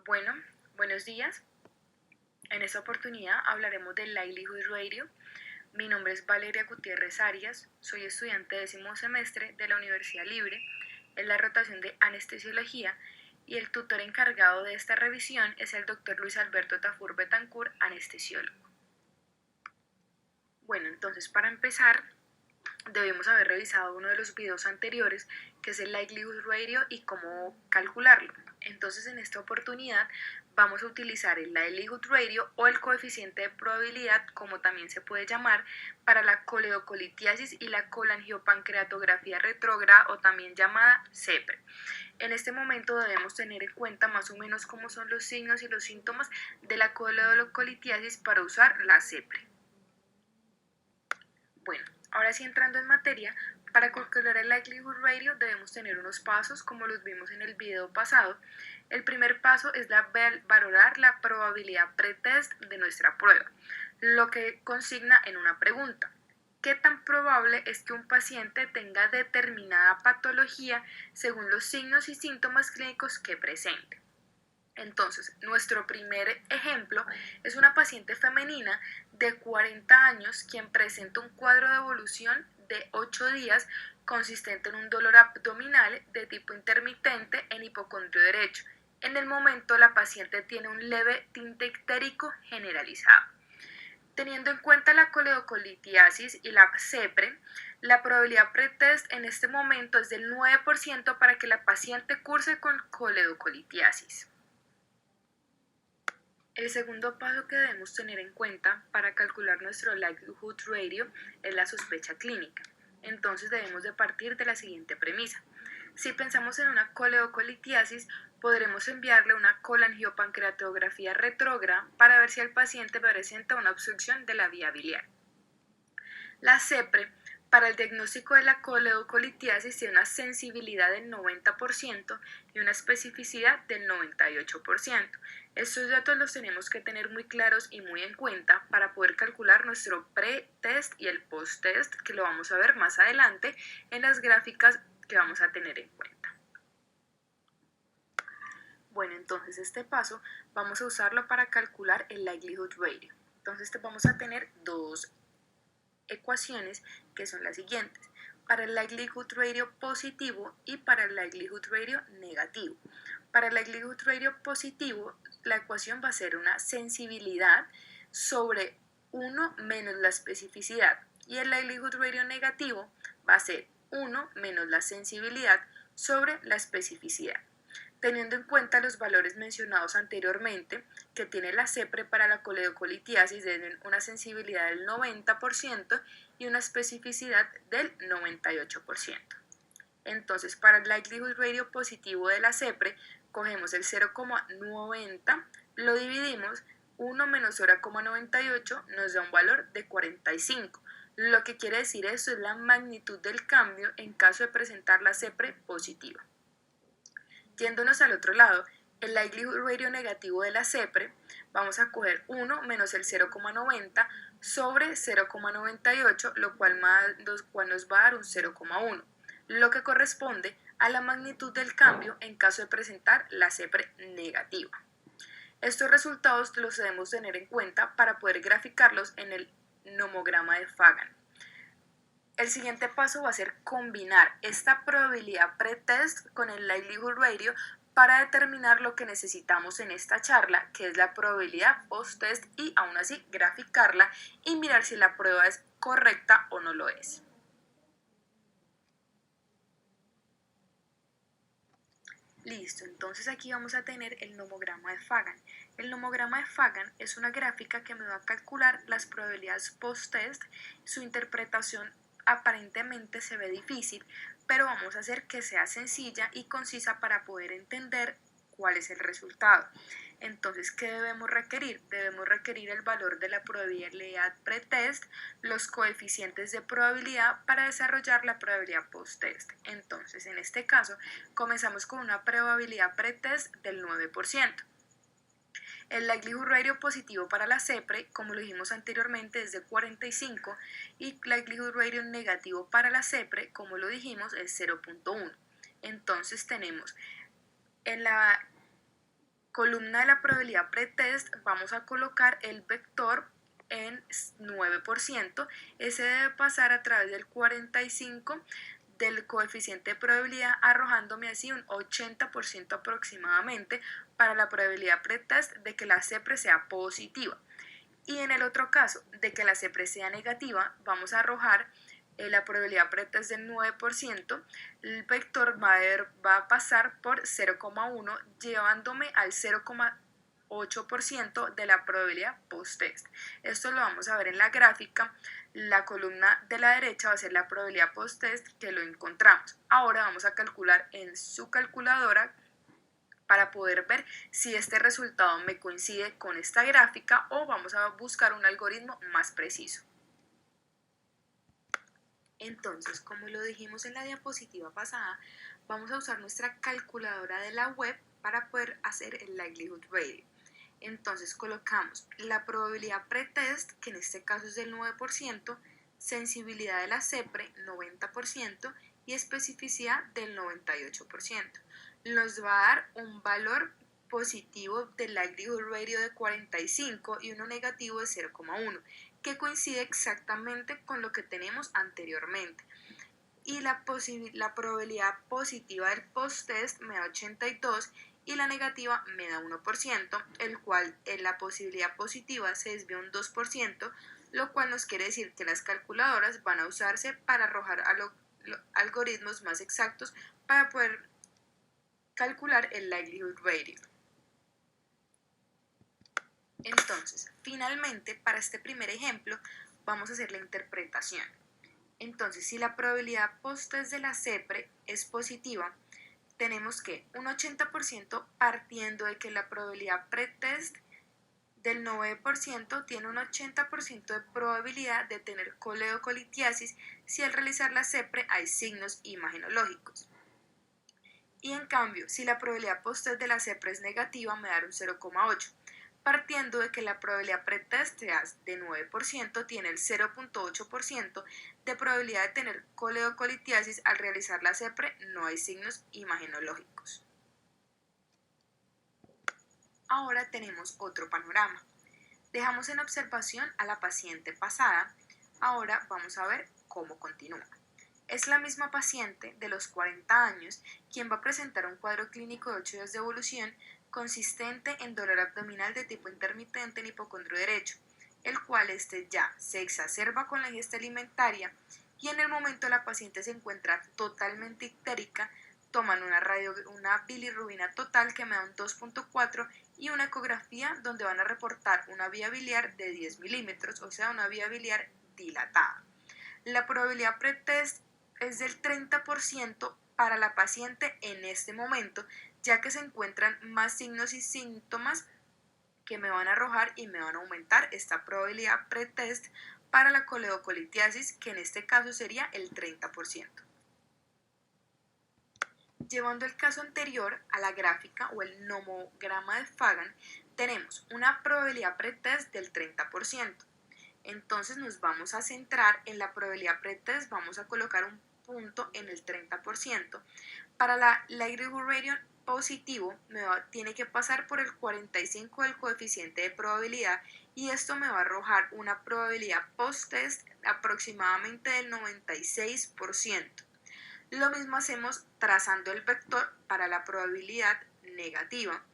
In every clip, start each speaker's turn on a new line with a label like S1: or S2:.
S1: Bueno, buenos días. En esta oportunidad hablaremos del Livelihood Radio. Mi nombre es Valeria Gutiérrez Arias, soy estudiante de 10º semestre de la Universidad Libre en la rotación de anestesiología y el tutor encargado de esta revisión es el doctor Luis Alberto Tafur Betancourt, anestesiólogo. Bueno, entonces para empezar debemos haber revisado uno de los videos anteriores, que es el Livelihood Radio y cómo calcularlo. Entonces en esta oportunidad vamos a utilizar el Livelihood Radio o el coeficiente de probabilidad, como también se puede llamar, para la coledocolitiasis y la colangiopancreatografía retrógrada o también llamada CEPRE. En este momento debemos tener en cuenta más o menos cómo son los signos y los síntomas de la coledocolitiasis para usar la CEPRE. Bueno, ahora sí entrando en materia, para calcular el Livelihood Radio debemos tener unos pasos como los vimos en el video pasado. El primer paso es valorar la probabilidad pretest de nuestra prueba, lo que consigna en una pregunta. ¿Qué tan probable es que un paciente tenga determinada patología según los signos y síntomas clínicos que presente? Entonces, nuestro primer ejemplo es una paciente femenina de 40 años quien presenta un cuadro de evolución de 8 días consistente en un dolor abdominal de tipo intermitente en hipocondrio derecho. En el momento la paciente tiene un leve tinte ictérico generalizado. Teniendo en cuenta la coledocolitiasis y la CEPRE, la probabilidad pretest en este momento es del 9% para que la paciente curse con coledocolitiasis. El segundo paso que debemos tener en cuenta para calcular nuestro Livelihood Radio es la sospecha clínica. Entonces debemos de partir de la siguiente premisa. Si pensamos en una coledocolitiasis, podremos enviarle una colangiopancreatografía retrógrada para ver si el paciente presenta una obstrucción de la vía biliar. La CEPRE, para el diagnóstico de la coledocolitiasis, tiene una sensibilidad del 90% y una especificidad del 98%. Estos datos los tenemos que tener muy claros y muy en cuenta para poder calcular nuestro pre-test y el post-test, que lo vamos a ver más adelante en las gráficas que vamos a tener en cuenta. Bueno, entonces este paso vamos a usarlo para calcular el Livelihood Radio. Entonces vamos a tener dos ecuaciones que son las siguientes: para el Livelihood Radio positivo y para el Livelihood Radio negativo. Para el Livelihood Radio positivo, la ecuación va a ser una sensibilidad sobre 1 menos la especificidad, y el Livelihood Radio negativo va a ser 1 menos la sensibilidad sobre la especificidad. Teniendo en cuenta los valores mencionados anteriormente, que tiene la CEPRE para la coledocolitiasis de una sensibilidad del 90% y una especificidad del 98%. Entonces, para el Livelihood Radio positivo de la CEPRE, cogemos el 0,90, lo dividimos, 1 menos 0,98 nos da un valor de 45. Lo que quiere decir esto es la magnitud del cambio en caso de presentar la CEPRE positiva. Yéndonos al otro lado, el Livelihood Radio negativo de la CEPRE, vamos a coger 1 menos el 0,90 sobre 0,98, lo cual nos va a dar un 0,1, lo que corresponde a la magnitud del cambio en caso de presentar la CEPRE negativa. Estos resultados los debemos tener en cuenta para poder graficarlos en el nomograma de Fagan. El siguiente paso va a ser combinar esta probabilidad pretest con el Livelihood Radio para determinar lo que necesitamos en esta charla, que es la probabilidad post-test, y aún así graficarla y mirar si la prueba es correcta o no lo es. Listo, entonces aquí vamos a tener el nomograma de Fagan. El nomograma de Fagan es una gráfica que me va a calcular las probabilidades post-test. Su interpretación aparentemente se ve difícil, pero vamos a hacer que sea sencilla y concisa para poder entender cuál es el resultado. Entonces, ¿qué debemos requerir? Debemos requerir el valor de la probabilidad pretest, los coeficientes de probabilidad para desarrollar la probabilidad posttest. Entonces, en este caso, comenzamos con una probabilidad pretest del 9%. El Livelihood Radio positivo para la CEPRE, como lo dijimos anteriormente, es de 45, y Livelihood Radio negativo para la CEPRE, como lo dijimos, es 0.1. Entonces tenemos en la columna de la probabilidad pretest vamos a colocar el vector en 9%, ese debe pasar a través del 45 del coeficiente de probabilidad, arrojándome así un 80% aproximadamente para la probabilidad pretest de que la CEPRE sea positiva. Y en el otro caso, de que la CEPRE sea negativa, vamos a arrojar la probabilidad pretest del 9%, el vector va a pasar por 0,1, llevándome al 0,8% de la probabilidad post-test. Esto lo vamos a ver en la gráfica. La columna de la derecha va a ser la probabilidad post-test que lo encontramos. Ahora vamos a calcular en su calculadora para poder ver si este resultado me coincide con esta gráfica o vamos a buscar un algoritmo más preciso. Entonces, como lo dijimos en la diapositiva pasada, vamos a usar nuestra calculadora de la web para poder hacer el likelihood radio. Entonces colocamos la probabilidad pretest, que en este caso es del 9%, sensibilidad de la CEPRE 90% y especificidad del 98%. Nos va a dar un valor positivo del likelihood radio de 45 y uno negativo de 0,1, que coincide exactamente con lo que tenemos anteriormente. Y la probabilidad positiva del post-test me da 82 y la negativa me da 1%, el cual en la posibilidad positiva se desvía un 2%, lo cual nos quiere decir que las calculadoras van a usarse para arrojar algoritmos más exactos para poder calcular el likelihood radio. Entonces, finalmente, para este primer ejemplo, vamos a hacer la interpretación. Entonces, si la probabilidad post-test de la CEPRE es positiva, tenemos que un 80% partiendo de que la probabilidad pretest del 9% tiene un 80% de probabilidad de tener coleocolitiasis si al realizar la CEPRE hay signos imagenológicos. Y en cambio, si la probabilidad post-test de la CEPRE es negativa, me da un 0,8. Partiendo de que la probabilidad pretest de 9% tiene el 0,8% de probabilidad de tener coleocolitiasis al realizar la CEPRE, no hay signos imagenológicos. Ahora tenemos otro panorama. Dejamos en observación a la paciente pasada, ahora vamos a ver cómo continúa. Es la misma paciente de los 40 años quien va a presentar un cuadro clínico de 8 días de evolución consistente en dolor abdominal de tipo intermitente en hipocondrio derecho, el cual ya se exacerba con la ingesta alimentaria y en el momento la paciente se encuentra totalmente ictérica. Toman una bilirrubina total que me da un 2,4 y una ecografía donde van a reportar una vía biliar de 10 milímetros, o sea, una vía biliar dilatada. La probabilidad pretest es del 30% para la paciente en este momento, ya que se encuentran más signos y síntomas que me van a arrojar y me van a aumentar esta probabilidad pretest para la coleocolitiasis, que en este caso sería el 30%. Llevando el caso anterior a la gráfica o el nomograma de Fagan, tenemos una probabilidad pretest del 30%. Entonces nos vamos a centrar en la probabilidad pretest, vamos a colocar un punto en el 30%. Para la likelihood radio positivo tiene que pasar por el 45 del coeficiente de probabilidad y esto me va a arrojar una probabilidad post-test aproximadamente del 96%. Lo mismo hacemos trazando el vector para la probabilidad negativa,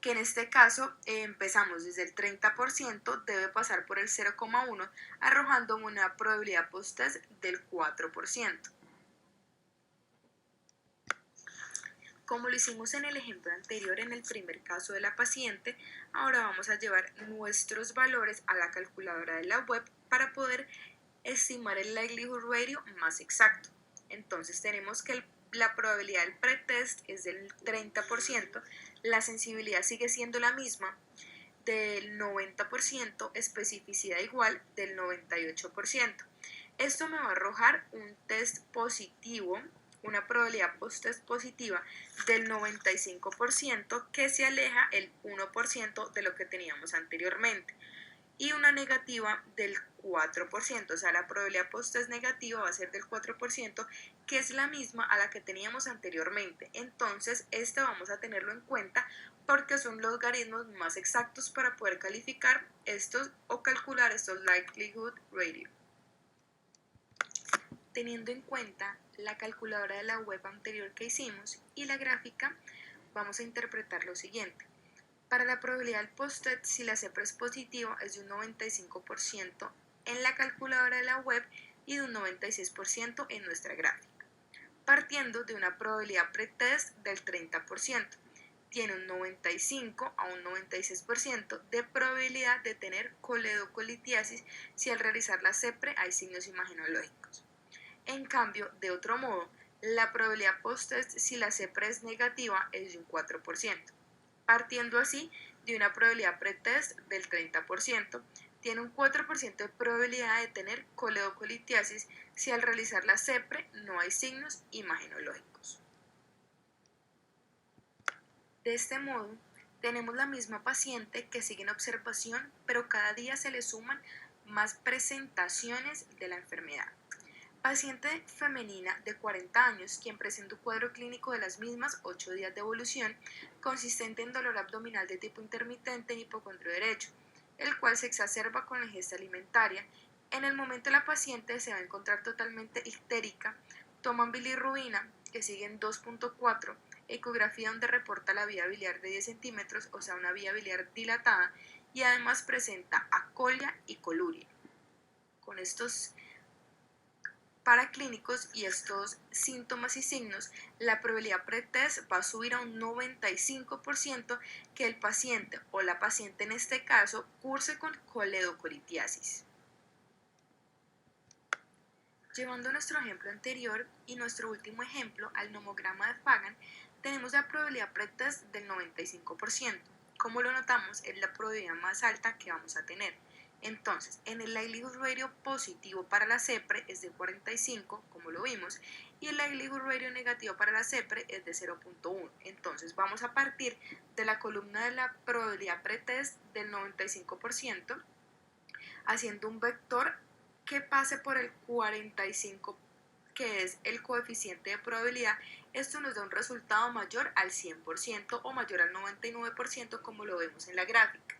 S1: que en este caso empezamos desde el 30%, debe pasar por el 0,1, arrojando una probabilidad post-test del 4%. Como lo hicimos en el ejemplo anterior en el primer caso de la paciente, ahora vamos a llevar nuestros valores a la calculadora de la web para poder estimar el likelihood radio más exacto. Entonces tenemos que la probabilidad del pretest es del 30%, la sensibilidad sigue siendo la misma, del 90%, especificidad igual del 98%. Esto me va a arrojar un test positivo, una probabilidad post-test positiva del 95%, que se aleja el 1% de lo que teníamos anteriormente, y una negativa del 4%, o sea, la probabilidad post-test negativa va a ser del 4%, que es la misma a la que teníamos anteriormente. Entonces, vamos a tenerlo en cuenta porque son los logaritmos más exactos para poder calificar estos o calcular estos likelihood ratio. Teniendo en cuenta la calculadora de la web anterior que hicimos y la gráfica, vamos a interpretar lo siguiente. Para la probabilidad del post-test, si la CEPRA es positiva, es de un 95% en la calculadora de la web y de un 96% en nuestra gráfica. Partiendo de una probabilidad pretest del 30%, tiene un 95 a un 96% de probabilidad de tener coledocolitiasis si al realizar la CEPRE hay signos imagenológicos. En cambio, de otro modo, la probabilidad post-test si la CEPRE es negativa es de un 4%. Partiendo así de una probabilidad pretest del 30%, tiene un 4% de probabilidad de tener coledocolitiasis si al realizar la CEPRE no hay signos imagenológicos. De este modo, tenemos la misma paciente que sigue en observación, pero cada día se le suman más presentaciones de la enfermedad. Paciente femenina de 40 años, quien presenta un cuadro clínico de las mismas 8 días de evolución, consistente en dolor abdominal de tipo intermitente en hipocondrio derecho, el cual se exacerba con la ingesta alimentaria. En el momento la paciente se va a encontrar totalmente ictérica, toman bilirrubina, que sigue en 2.4, ecografía donde reporta la vía biliar de 10 centímetros, o sea una vía biliar dilatada, y además presenta acolia y coluria. Con estos paraclínicos y estos síntomas y signos, la probabilidad pretest va a subir a un 95% que el paciente o la paciente en este caso curse con coledocolitiasis. Llevando nuestro ejemplo anterior y nuestro último ejemplo al nomograma de Fagan, tenemos la probabilidad pretest del 95%. Como lo notamos, es la probabilidad más alta que vamos a tener. Entonces, en el likelihood ratio positivo para la CEPRE es de 45, como lo vimos, y el likelihood ratio negativo para la CEPRE es de 0.1. Entonces, vamos a partir de la columna de la probabilidad pretest del 95%, haciendo un vector que pase por el 45, que es el coeficiente de probabilidad. Esto nos da un resultado mayor al 100% o mayor al 99%, como lo vemos en la gráfica.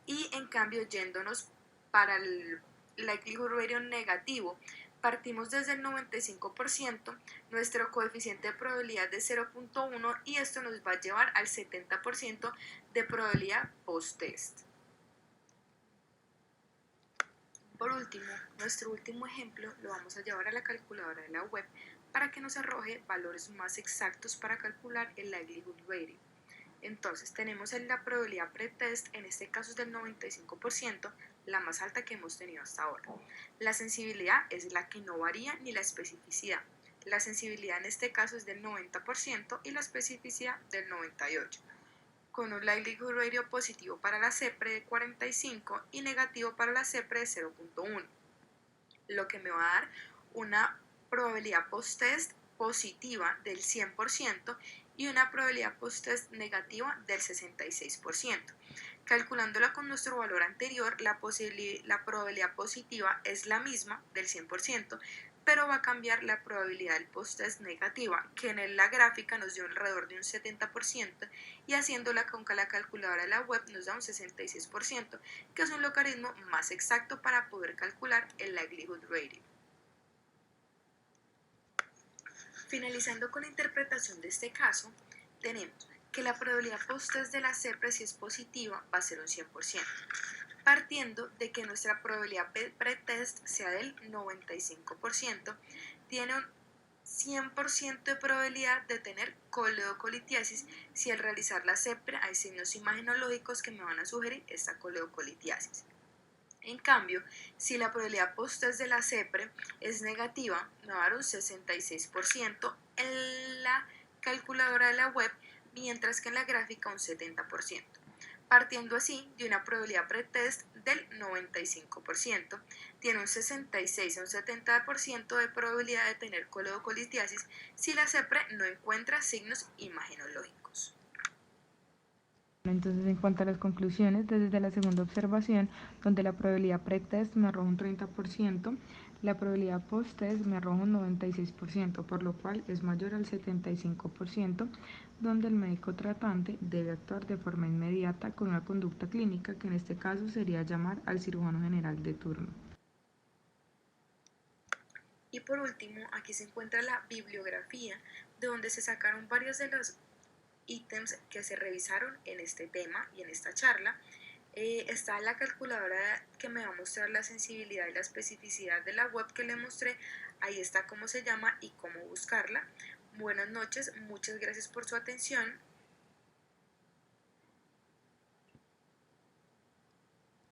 S1: Y en cambio, yéndonos para el likelihood ratio negativo, partimos desde el 95%, nuestro coeficiente de probabilidad de 0.1 y esto nos va a llevar al 70% de probabilidad post-test. Por último, nuestro último ejemplo lo vamos a llevar a la calculadora de la web para que nos arroje valores más exactos para calcular el likelihood ratio. Entonces, tenemos la probabilidad pretest, en este caso es del 95%, la más alta que hemos tenido hasta ahora. La sensibilidad es la que no varía ni la especificidad. La sensibilidad en este caso es del 90% y la especificidad del 98%. Con un likelihood ratio positivo para la CEPRE de 45 y negativo para la CEPRE de 0.1, lo que me va a dar una probabilidad post-test positiva del 100% y una probabilidad post-test negativa del 66%. Calculándola con nuestro valor anterior, la probabilidad positiva es la misma del 100%, pero va a cambiar la probabilidad del post-test negativa, que en la gráfica nos dio alrededor de un 70%, y haciéndola con la calculadora de la web nos da un 66%, que es un logaritmo más exacto para poder calcular el likelihood ratio. Finalizando con la interpretación de este caso, tenemos que la probabilidad post-test de la CEPRE, si es positiva, va a ser un 100%, partiendo de que nuestra probabilidad pretest sea del 95%, tiene un 100% de probabilidad de tener coledocolitiasis si al realizar la CEPRE hay signos imagenológicos que me van a sugerir esta coledocolitiasis. En cambio, si la probabilidad post-test de la CEPRE es negativa, me va a dar un 66% en la calculadora de la web, mientras que en la gráfica un 70%. Partiendo así de una probabilidad pretest del 95%, tiene un 66 a un 70% de probabilidad de tener coledocolitiasis si la CEPRE no encuentra signos imagenológicos.
S2: Entonces, en cuanto a las conclusiones, desde la segunda observación, donde la probabilidad pretest me arroja un 30%, La probabilidad post-test me arroja un 96%, por lo cual es mayor al 75%, donde el médico tratante debe actuar de forma inmediata con una conducta clínica, que en este caso sería llamar al cirujano general de turno.
S1: Y por último, aquí se encuentra la bibliografía, de donde se sacaron varios de los ítems que se revisaron en este tema y en esta charla. Está la calculadora que me va a mostrar la sensibilidad y la especificidad de la web que le mostré. Ahí está cómo se llama y cómo buscarla. Buenas noches, muchas gracias por su atención.